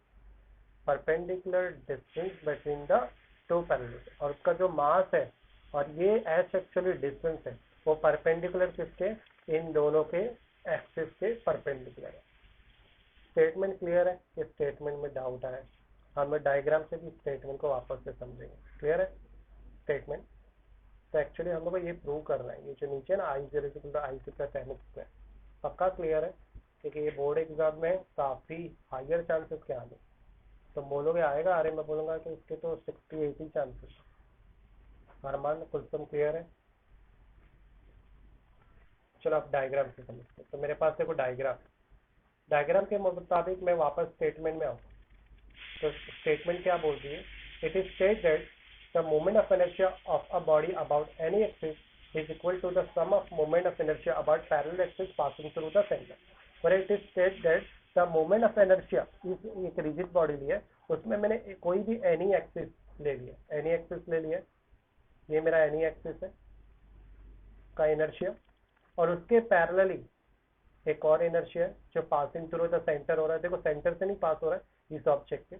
between the two parallel. और उसका जो मास है और ये एच एक्चुअली डिस्टेंस है, वो परपेंडिकुलर किसके, इन दोनों के एक्सिस के परपेंडिकुलर है। स्टेटमेंट क्लियर है। इस स्टेटमेंट में डाउट आया, हम डायग्राम से भी स्टेटमेंट को वापस से समझेंगे। क्लियर है स्टेटमेंट। तो एक्चुअली हम लोग को ये प्रूव करना है, ये जो नीचे ना I0 IC प्लस NX में पक्का क्लियर है, क्योंकि ये बोर्ड एग्जाम में काफ़ी हायर चांसेस के आने। तो बोलोगे आएगा, अरे मैं बोलूँगा कि इसके तो 60-80 चांसेस। अरमान कुलसम क्लियर है। चलो आप डायग्राम से समझते। तो मेरे पास देखो डायग्राम के मुताबिक मैं वापस स्टेटमेंट में आऊँ। तो स्टेटमेंट क्या बोलती है, it is state that the moment of inertia of a body about any axis is equal to the sum of moment of inertia about parallel axis passing through the center। पर it is state that the moment of inertia इस एक rigid body ली है, उसमें मैंने कोई भी any axis ले लिया, एनी एक्सिस ले लिया, ये मेरा एनी एक्सिस है का इनर्शिया, और उसके पैरेलली एक और इनर्शिया है जो पासिंग थ्रू द सेंटर हो रहा है। देखो सेंटर से नहीं पास हो रहा है इस ऑब्जेक्ट के,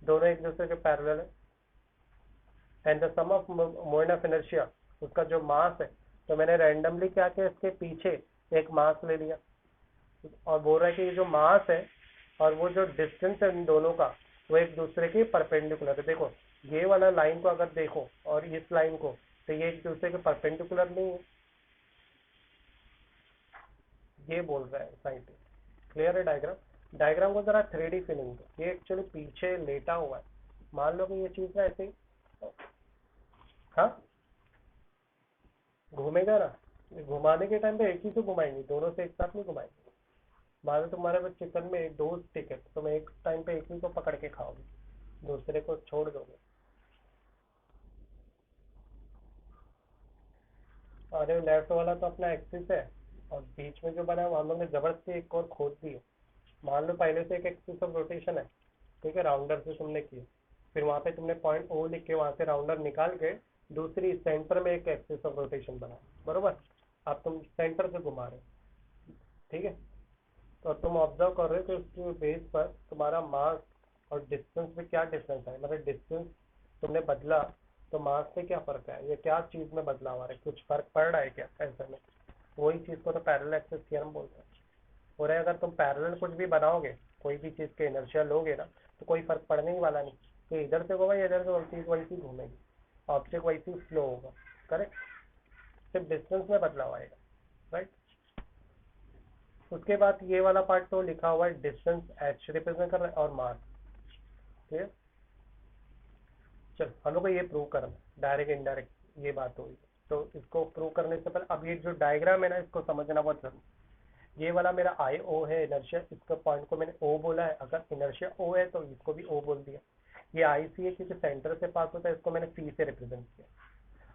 दोनों एक दूसरे के पैरेलल है। And the sum of moment of inertia, उसका जो मास है, तो मैंने रैंडमली क्या किया, इसके पीछे एक मास ले लिया और बोल रहा है कि ये जो मास है और वो जो डिस्टेंस है इन दोनों का, वो एक दूसरे के परपेंडिकुलर है। देखो ये वाला लाइन को अगर देखो और इस लाइन को, तो ये एक दूसरे के परपेंडिकुलर नहीं है, ये बोल रहा है साइंटिस्ट। क्लियर है डायग्राम को जरा 3D फीलिंग दो। ये एक्चुअली पीछे लेटा हुआ है, मान लो कि ये चीज ना ऐसे हाँ घूमेगा ना, घुमाने के टाइम पे एक ही से घुमाएंगे, दोनों से एक साथ नहीं घुमाएंगे। मान लो तुम्हारे पास चिकन में 2 स्टिक है, तो तुम एक टाइम पे एक ही को पकड़ के खाओगे, दूसरे को छोड़ दोगे। और लेफ्ट वाला तो अपना एक्सिस है, और बीच में जो बना है वो हम लोग ने जबरदस्ती एक और खोद दी है। मान लो पहले से एक एक्सिस ऑफ रोटेशन है, ठीक है, राउंडर से तुमने किया, फिर वहां पे तुमने पॉइंट ओ लिख के वहां से राउंडर निकाल के दूसरी सेंटर में एक एक्सिस ऑफ रोटेशन बना, बरोबर। अब तुम सेंटर से घुमा रहे हो, ठीक है। तो तुम ऑब्जर्व कर रहे हो कि उसके बेस पर तुम्हारा मास और डिस्टेंस में क्या डिफरेंस है, मतलब डिस्टेंस तुमने बदला तो मास से क्या फर्क है, ये क्या चीज में बदलाव आ रहा है, कुछ फर्क पड़ रहा है क्या ऐसे में। वही चीज को तो पैरेलल एक्सिस थ्योरम बोलते हैं। और अगर तुम पैरेलल कुछ भी बनाओगे, कोई भी चीज के इनर्शिया लोगे ना, तो कोई फर्क पड़ने ही वाला नहीं, तो इधर से घूमा इधर से वैसी घूमेगी, ऑब्जेक्ट वैसी फ्लो होगा। करेक्ट, सिर्फ डिस्टेंस में बदलाव आएगा, राइट। उसके बाद ये वाला पार्ट तो लिखा हुआ है, डिस्टेंस एच रिप्रेजेंट कर रहा है और मास। ठीक, चल हम लोग को ये प्रूव करना, डायरेक्ट इनडायरेक्ट ये बात हुई। तो इसको प्रूव करने से पहले अब ये जो डायग्राम है ना, इसको समझना बहुत जरूरी। ये वाला मेरा आई ओ है इनर्शिया, इसका पॉइंट को मैंने ओ बोला है, अगर इनर्शिया ओ है तो इसको भी ओ बोल दिया। ये आई सी है क्योंकि सेंटर से पास होता है, इसको मैंने सी से रिप्रेजेंट किया।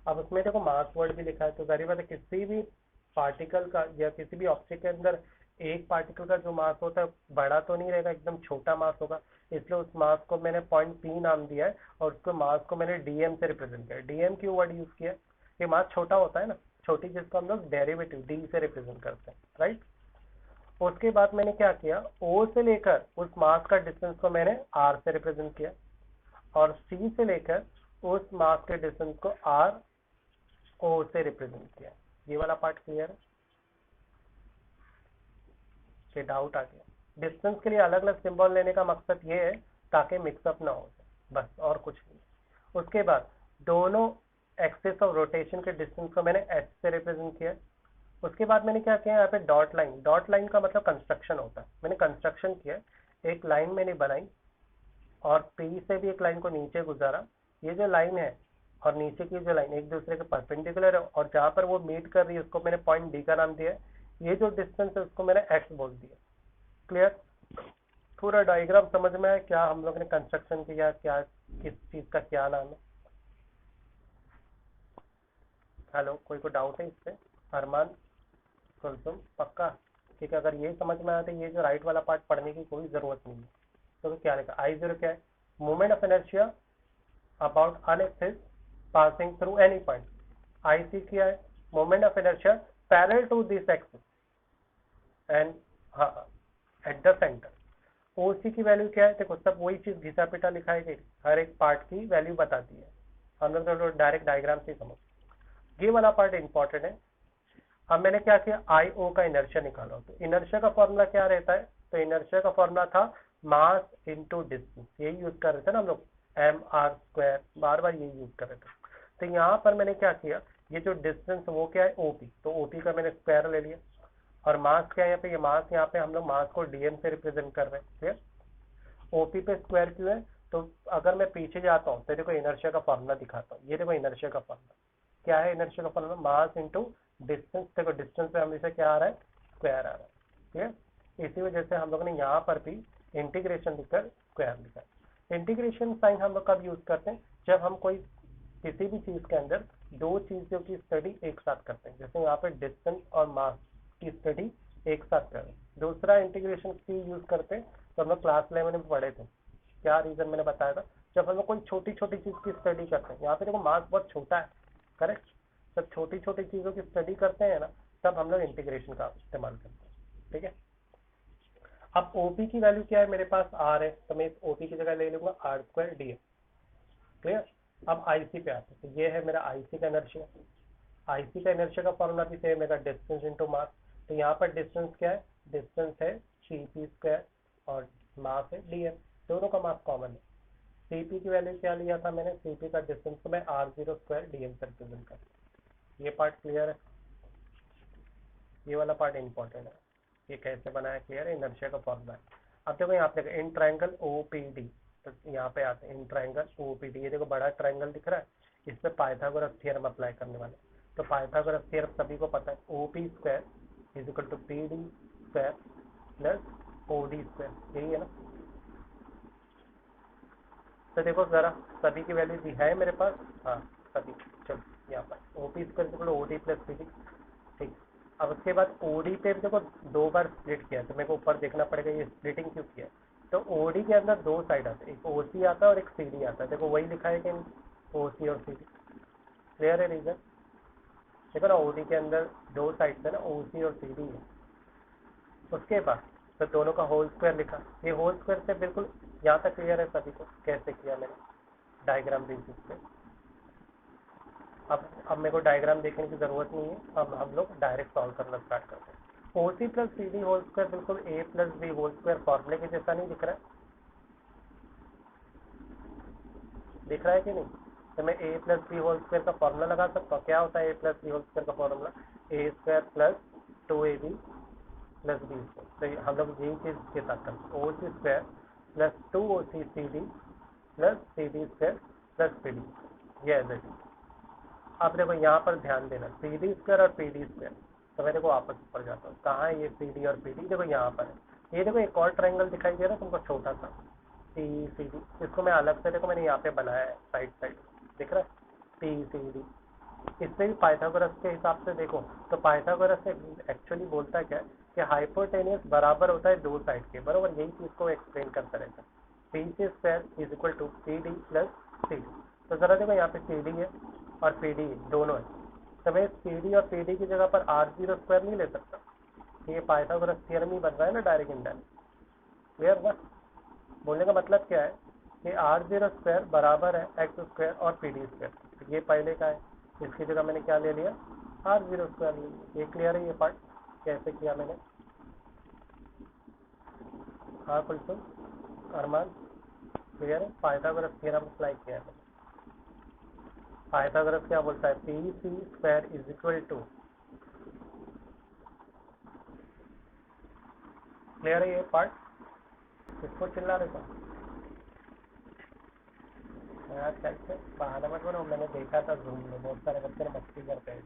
अब उसमें देखो मास वर्ड भी लिखा है, तो जाहिर बात है किसी भी पार्टिकल का या किसी भी ऑब्जेक्ट के अंदर एक पार्टिकल का जो मास होता है बड़ा तो नहीं रहेगा, एकदम छोटा मास होगा, इसलिए उस मास को मैंने पॉइंट पी नाम दिया है, और उसको मास को मैंने डीएम से रिप्रेजेंट किया। डीएम क्यों वर्ड यूज किया, ये मास छोटा होता है ना, छोटी चीज को हम लोग डेरिवेटिव डी से रिप्रेजेंट करते हैं, राइट। उसके बाद मैंने क्या किया, ओ से लेकर उस मास का डिस्टेंस को मैंने आर से रिप्रेजेंट किया, और सी से लेकर उस मास के डिस्टेंस को आर ओ से रिप्रेजेंट किया। ये वाला पार्ट क्लियर है, डाउट आ गया। डिस्टेंस के लिए अलग अलग सिंबल लेने का मकसद ये है ताकि मिक्सअप ना हो। बस और कुछ नहीं। उसके बाद दोनों एक्सिस ऑफ रोटेशन के डिस्टेंस को मैंने एच से रिप्रेजेंट किया। उसके बाद मैंने क्या किया, यहाँ पे डॉट लाइन का मतलब कंस्ट्रक्शन होता है। मैंने कंस्ट्रक्शन किया, एक लाइन मैंने बनाई और पी से भी एक लाइन को नीचे गुजारा। ये जो लाइन है और नीचे की जो लाइन एक दूसरे के परपेंडिकुलर है, और जहां पर वो मीट कर रही है उसको मैंने पॉइंट डी का नाम दिया है। ये जो डिस्टेंस है उसको मैंने एक्स बोल दिया। क्लियर? पूरा डायग्राम समझ में आया क्या हम लोग ने कंस्ट्रक्शन किया, क्या किस चीज का क्या नाम है? हेलो, कोई को डाउट है इस पे? अरमान, कुलसुम, पक्का? ठीक है, अगर ये समझ में आया तो ये जो राइट वाला पार्ट पढ़ने की कोई जरूरत नहीं है। तो क्या लिखा, आई जीरो क्या है? Moment of inertia about an axis passing through any point. IC क्या है? Moment of inertia parallel to this axis and at the center. OC की वैल्यू क्या है? देखो सब वही चीज घिसा पिटा लिखा है, हर एक पार्ट की वैल्यू बताती है। हम लोग तो डायरेक्ट डायग्राम से समझ। ये वाला पार्ट इंपॉर्टेंट है। अब मैंने क्या किया, आई ओ का इनर्शिया निकाला। तो इनर्शिया का फॉर्मूला क्या रहता है? तो इनर्शिया का फॉर्मूला था मास इंटू डिस्टेंस। यही यूज कर रहे थे ना हम लोग, एम आर स्क्वायर, बार बार यही यूज कर रहे थे। तो यहाँ पर मैंने क्या किया, ये जो डिस्टेंस वो क्या है, ओपी। तो ओपी का मैंने स्क्वायर ले लिया। और मास क्या है यहाँ पे, ये मास यहाँ पे हम लोग मास को डीएम से रिप्रेजेंट कर रहे हैं। क्लियर? ओपी पे स्क्वायर क्यों है? तो अगर मैं पीछे जाता हूँ तो देखो इनर्शिया का फॉर्मूला दिखाता हूँ। ये देखो इनर्शिया का फॉर्मूला क्या है, इनर्शिया का फॉर्मूला मास इंटू डिस्टेंस। देखो डिस्टेंस पे हमेशा क्या आ रहा है, स्क्वायर आ रहा है। ठीक है? इसी वजह से हम लोग ने यहाँ पर भी इंटीग्रेशन लिखकर स्क्वायर लिखा है। इंटीग्रेशन साइन हम लोग कब यूज करते हैं, जब हम कोई किसी भी चीज के अंदर दो चीजों की स्टडी एक साथ करते हैं। जैसे यहाँ पे डिस्टेंस और मास की स्टडी एक साथ करें। दूसरा इंटीग्रेशन की यूज करते हैं, तो हम लोग क्लास 11 में पढ़े थे। क्या रीजन मैंने बताया था, जब हम लोग कोई छोटी छोटी चीज की स्टडी करते हैं। यहाँ पे देखो मास बहुत छोटा है, करेक्ट? जब छोटी छोटी चीजों की स्टडी करते हैं ना, तब हम लोग इंटीग्रेशन का इस्तेमाल करते हैं। ठीक है? अब ओपी की वैल्यू क्या है, मेरे पास आर है, तो मैं इस ओपी की जगह ले लूंगा आर स्क्वायर डी। क्लियर? अब आईसी पे आते हैं। तो ये है मेरा आईसी का इनर्शिया। आईसी का इनर्शिया का फॉर्मूला भी सेम है, डिस्टेंस इनटू मास। तो यहाँ पर डिस्टेंस क्या है, डिस्टेंस है सीपी स्क्वायर और मास है डीएम। दोनों का मास कॉमन है। सीपी की वैल्यू क्या लिया था मैंने, सीपी का डिस्टेंस को मैं आर जीरो स्क्वायर डीएम से रिप्रेजेंट कर। ये पार्ट क्लियर है? ये वाला पार्ट इंपॉर्टेंट है। ये कैसे बनाया, क्लियर है? इनर्शिया का फॉर्मूला है। अब देखो यहाँ पे इन ट्रायंगल ओपीडी, तो यहाँ पे आते हैं इन ट्रायंगल ओपीडी। ये देखो बड़ा ट्रायंगल दिख रहा है, इस पे पाइथागोरस थ्योरम अप्लाई करने वाले। तो पाइथागोरस थ्योरम सभी को पता है, OP square is equal to P D square plus OD square. यही है ना? तो देखो जरा सभी की वैल्यू दी है मेरे पास। हाँ सभी। चलो यहाँ पर OP square equal to OD plus P D. ठीक। अब उसके बाद ओडी पे देखो दो बार स्प्लिट किया, तो मेरे को ऊपर देखना पड़ेगा ये स्प्लिटिंग क्यों किया। तो ओडी के अंदर दो साइड आते हैं, एक ओसी आता है और एक सीडी आता है। देखो वही लिखा है कि ओसी और सीडी। क्लियर है रीजन? देखो ना, ओडी के अंदर दो साइड है ना, ओसी और सीडी है। उसके बाद तो दोनों का होल स्क्वायर लिखा। ये होल स्क्वायर से बिल्कुल यहाँ तक क्लियर है सभी को, कैसे किया मैंने डायग्राम बेसिस पे। अब मेरे को डायग्राम देखने की जरूरत नहीं है, अब हम लोग डायरेक्ट सॉल्व करना स्टार्ट करते हैं। OC plus C D whole square बिल्कुल A plus B whole square फॉर्मूले के जैसा नहीं दिख रहा है? दिख रहा है कि नहीं? तो मैं A plus B whole square का फॉर्मूला लगा सकता हूँ। क्या होता है A plus B whole square का formula? A square plus 2ab plus B square. तो हम लोग यही चीज के साथ करते हैं, O C square plus 2oc C D plus C D square plus P D. ये एज इट। अब देखो यहाँ पर ध्यान देना, सी डी स्क्वायर और पी डी स्क्वायर। तो मैं देखो वापस ऊपर जाता हूँ, कहाँ है ये सी डी और पी डी? देखो यहाँ पर है। ये देखो एक और ट्रायंगल दिखाई दे रहा है तुमको, छोटा सा सी सी डी। इसको मैं अलग से देखो मैंने यहाँ पे बनाया है, साइड साइड दिख रहा है, सी सी डी। इससे भी पाइथागोरस के हिसाब से देखो, तो पाइथागोरस एक्चुअली बोलता है क्या कि हाइपोटेनियस बराबर होता है दो साइड के, बराबर? यही चीज को एक्सप्लेन करता रहता है। P C square is equal to P D plus C D. तो जरा देखो यहाँ पे सी डी है और पी डी दोनों है, तो मैं सी डी और पी डी की जगह पर आर जीरो स्क्वायर नहीं ले सकता? ये पाइथागोरस थ्योरम ही बन रहा है ना, डायरेक्ट इनडायरेक्ट। क्लियर ना? बोलने का मतलब क्या है कि आर जीरो स्क्वायर बराबर है एक्स स्क्वायर और पी डी स्क्वायर। तो ये पहले का है, इसकी जगह मैंने क्या ले लिया, आर जीरो स्क्वायर ले लिया। ये क्लियर है? ये पार्ट कैसे किया मैंने? हाँ कुलसुम, अरमान, क्लियर है? पाइथागोरस थ्योरम अप्लाई किया है। पाइथागोरस क्या बोलता है? P C square is equal to, clear है ये पार्ट? किसको चिल्ला रहे थे यार? कैसे बहाना मत बनो, मैंने देखा था जूम में बहुत सारे बच्चे मस्ती करते हैं।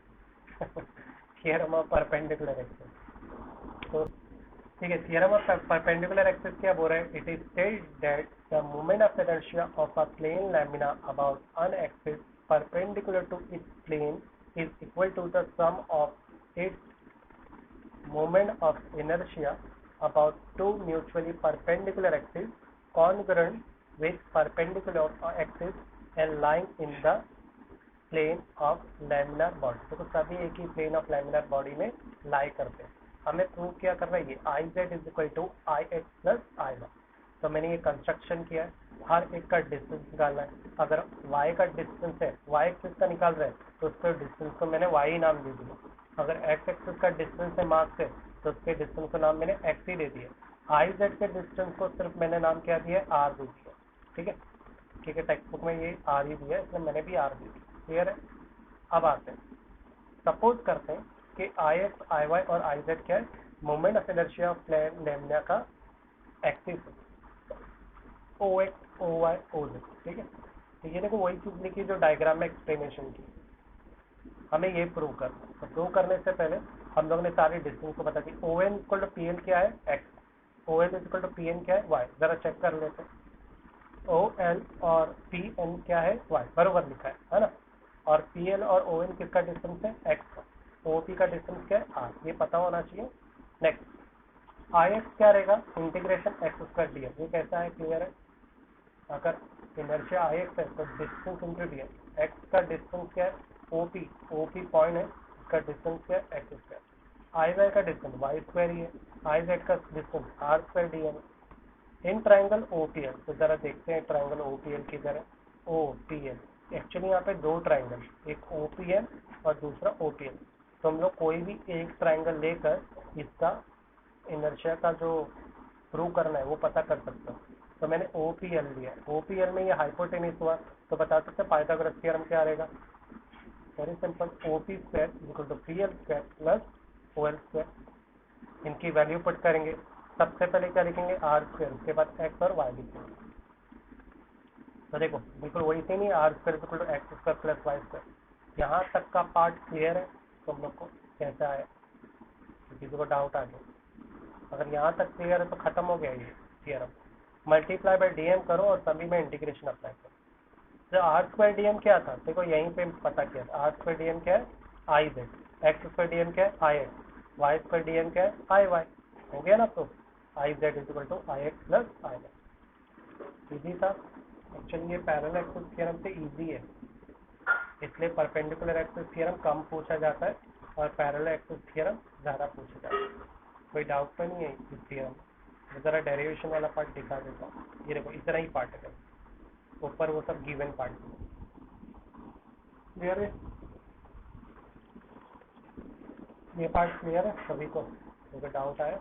Theorem of perpendicular axis. तो ठीक है, थियरम ऑफ परपेंडिकुलर एक्सिस क्या बोल रहे हैं? It is state that the moment of inertia of a plane lamina about an axis perpendicular to its plane is equal to the sum of its moment of inertia about two mutually perpendicular axes congruent with perpendicular axis and lying in the plane of laminar body। तो सभी एक ही plane of laminar body में lie करते हैं। हमें prove क्या करना है? ये I Z is equal to I X plus I Y. तो मैंने ये कंस्ट्रक्शन किया है, हर एक का डिस्टेंस निकालना है। अगर y का डिस्टेंस है, y एक्सिस का निकाल रहे हैं, तो उसके डिस्टेंस को मैंने y नाम दे दिया। अगर x एक्सिस का डिस्टेंस है मार्क से, तो उसके डिस्टेंस को नाम मैंने x ही दे दिया। आई जेड के डिस्टेंस को सिर्फ मैंने नाम क्या दिया है? r दे दिया। ठीक है, क्योंकि टेक्स्ट बुक में ये r ही दिया है, इसलिए मैंने भी r दे दिया। क्लियर है? अब आते हैं, सपोज करते हैं कि आई एक्स, आई वाई और आई जेड क्या है? Moment of inertia of plane lamina का एक्सिस है, O X, O Y, O Z. ठीक है, तो ये देखो वही चीज लिखी जो डायग्राम में एक्सप्लेनेशन की। हमें ये प्रूव करना है। तो प्रूव करने से पहले हम लोग ने सारी डिस्टेंस को बता दी। O N equal to P N क्या है? X. O N equal to P N क्या है? वाई। जरा चेक कर लेते हैं। ओ एन और पी एन क्या है? वाई। बरोबर लिखा है ना? और पी एन और ओ एन किसका डिस्टेंस है? एक्स का। ओ पी का डिस्टेंस क्या है? आर। ये पता होना चाहिए। नेक्स्ट, आई एक्स क्या रहेगा? Integration X square D M. ये कैसा है? क्लियर है? अगर इनर्शिया आई एक्स है तो distance into D M. X का डिस्टेंस क्या है? ओपी। ओपी पॉइंट है, इसका डिस्टेंस क्या है? X square. आई वाई का डिस्टेंस वाई स्क्वायर ही है। आई जेड का distance R square D M. In triangle OPL, तो जरा देखते हैं ट्राइंगल ओपीएल किधर है? ओपीएल। एक्चुअली यहाँ पे दो ट्राइंगल, एक ओपीएल और दूसरा ओपीएल। तो हम लोग कोई भी एक ट्राइंगल लेकर इसका इनर्शिया का जो प्रूव करना है वो पता कर सकते हो। तो मैंने ओपीएल लिया, ओपीएल में ये हाइपोटेन्यूज हुआ, तो बता सकते हैं पाइथागोरस थ्योरम क्या रहेगा? Very simple, OP square equal to PL square plus OL square. इनकी वैल्यू पुट करेंगे। सबसे पहले क्या लिखेंगे? आर स्क्वायर, उसके बाद एक्स और वाई लिखेंगे। तो देखो बिल्कुल वही से नहीं, R square equal to X square plus Y square. यहाँ तक का पार्ट क्लियर है तुम लोग को? कैसा है? किसी को डाउट आ गया? अगर यहाँ तक क्लियर है तो खत्म हो गया ये थियरम। मल्टीप्लाई बाय डीएम करो और सभी में इंटीग्रेशन अप्लाई करो। जो आर स्क्वायर डीएम क्या था? देखो यहीं पे पता किया। आर स्क्वायर डीएम क्या है? I Z. X square DM क्या है? I X. Y square DM क्या है? I Y. हो गया ना? तो I Z is equal to I X plus I Y. Easy था। एक्चुअली ये पैरेलल एक्सिस थ्योरम से इजी है, इसलिए परपेंडिकुलर एक्सिस थ्योरम कम पूछा जाता है और पैरेलल एक्सिस थ्योरम ज़्यादा पूछा जाता है। कोई डाउट तो नहीं है इस थ्योरम में? ज़रा डेरिवेशन वाला पार्ट दिखा देता हूँ। ये देखो इतना ही पार्ट है, ऊपर वो सब गिवन पार्ट। क्लियर है? ये पार्ट क्लियर है सभी को? कोई डाउट आया?